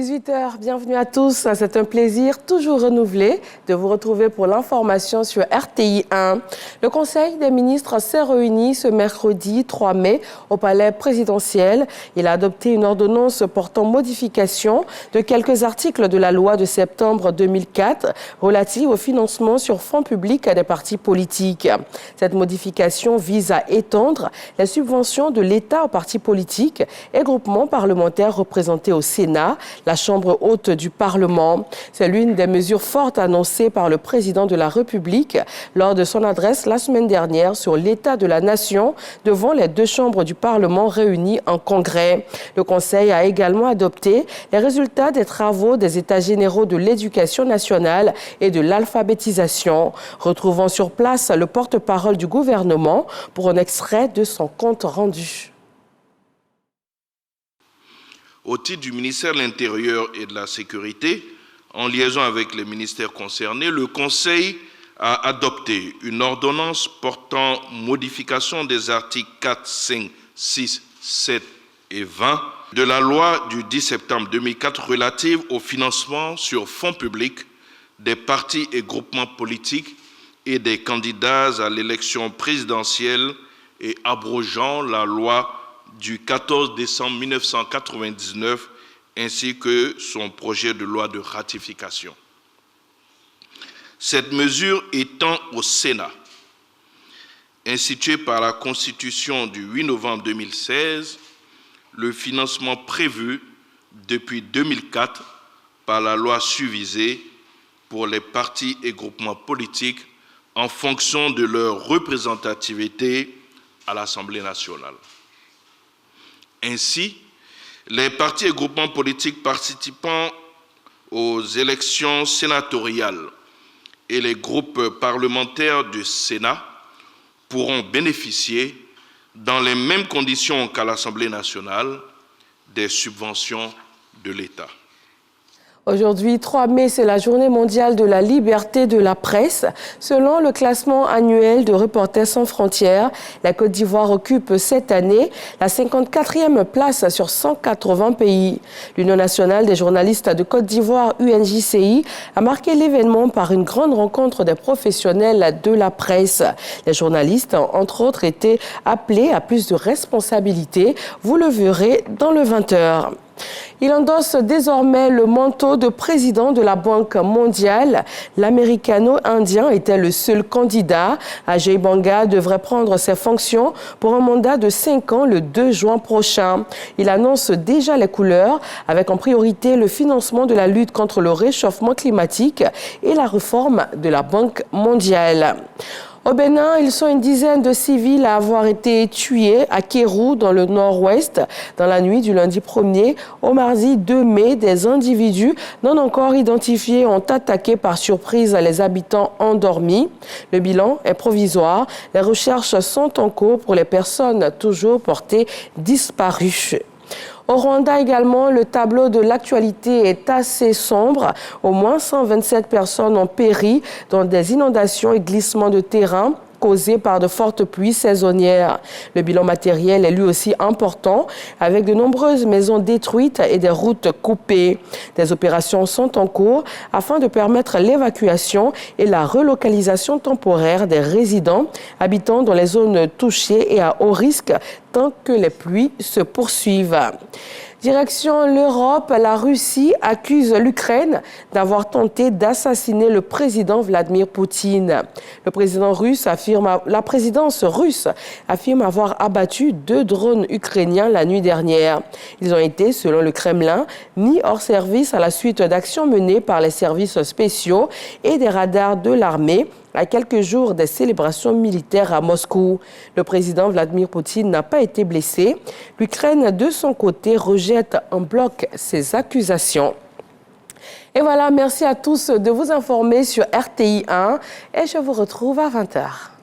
18h, bienvenue à tous. C'est un plaisir toujours renouvelé de vous retrouver pour l'information sur RTI 1. Le Conseil des ministres s'est réuni ce mercredi 3 mai au palais présidentiel. Il a adopté une ordonnance portant modification de quelques articles de la loi de septembre 2004 relative au financement sur fonds publics des partis politiques. Cette modification vise à étendre les subventions de l'État aux partis politiques et groupements parlementaires représentés au Sénat, la Chambre haute du Parlement. C'est l'une des mesures fortes annoncées par le président de la République lors de son adresse la semaine dernière sur l'état de la nation devant les deux chambres du Parlement réunies en congrès. Le Conseil a également adopté les résultats des travaux des États généraux de l'éducation nationale et de l'alphabétisation. Retrouvons sur place le porte-parole du gouvernement pour un extrait de son compte rendu. Au titre du ministère de l'Intérieur et de la Sécurité, en liaison avec les ministères concernés, le Conseil a adopté une ordonnance portant modification des articles 4, 5, 6, 7 et 20 de la loi du 10 septembre 2004 relative au financement sur fonds publics des partis et groupements politiques et des candidats à l'élection présidentielle et abrogeant la loi du 14 décembre 1999 ainsi que son projet de loi de ratification. Cette mesure étend au Sénat, institué par la Constitution du 8 novembre 2016, le financement prévu depuis 2004 par la loi susvisée pour les partis et groupements politiques en fonction de leur représentativité à l'Assemblée nationale. Ainsi, les partis et groupements politiques participant aux élections sénatoriales et les groupes parlementaires du Sénat pourront bénéficier, dans les mêmes conditions qu'à l'Assemblée nationale, des subventions de l'État. Aujourd'hui, 3 mai, c'est la journée mondiale de la liberté de la presse. Selon le classement annuel de Reporters sans frontières, la Côte d'Ivoire occupe cette année la 54e place sur 180 pays. L'Union nationale des journalistes de Côte d'Ivoire, UNJCI, a marqué l'événement par une grande rencontre des professionnels de la presse. Les journalistes ont entre autres été appelés à plus de responsabilités. Vous le verrez dans le 20h. Il endosse désormais le manteau de président de la Banque mondiale. L'américano-indien était le seul candidat. Ajay Banga devrait prendre ses fonctions pour un mandat de 5 ans le 2 juin prochain. Il annonce déjà les couleurs, avec en priorité le financement de la lutte contre le réchauffement climatique et la réforme de la Banque mondiale. Au Bénin, ils sont une dizaine de civils à avoir été tués à Kéroux, dans le nord-ouest. Dans la nuit du lundi 1er au mardi 2 mai, des individus non encore identifiés ont attaqué par surprise les habitants endormis. Le bilan est provisoire. Les recherches sont en cours pour les personnes toujours portées disparues. Au Rwanda également, le tableau de l'actualité est assez sombre. Au moins 127 personnes ont péri dans des inondations et glissements de terrain causés par de fortes pluies saisonnières. Le bilan matériel est lui aussi important, avec de nombreuses maisons détruites et des routes coupées. Des opérations sont en cours afin de permettre l'évacuation et la relocalisation temporaire des résidents habitant dans les zones touchées et à haut risque tant que les pluies se poursuivent. Direction l'Europe, la Russie accuse l'Ukraine d'avoir tenté d'assassiner le président Vladimir Poutine. La présidence russe affirme avoir abattu 2 drones ukrainiens la nuit dernière. Ils ont été, selon le Kremlin, mis hors service à la suite d'actions menées par les services spéciaux et des radars de l'armée à quelques jours des célébrations militaires à Moscou. Le président Vladimir Poutine n'a pas été blessé. L'Ukraine, de son côté, rejette en bloc ces accusations. Et voilà, merci à tous de vous informer sur RTI 1 et je vous retrouve à 20h.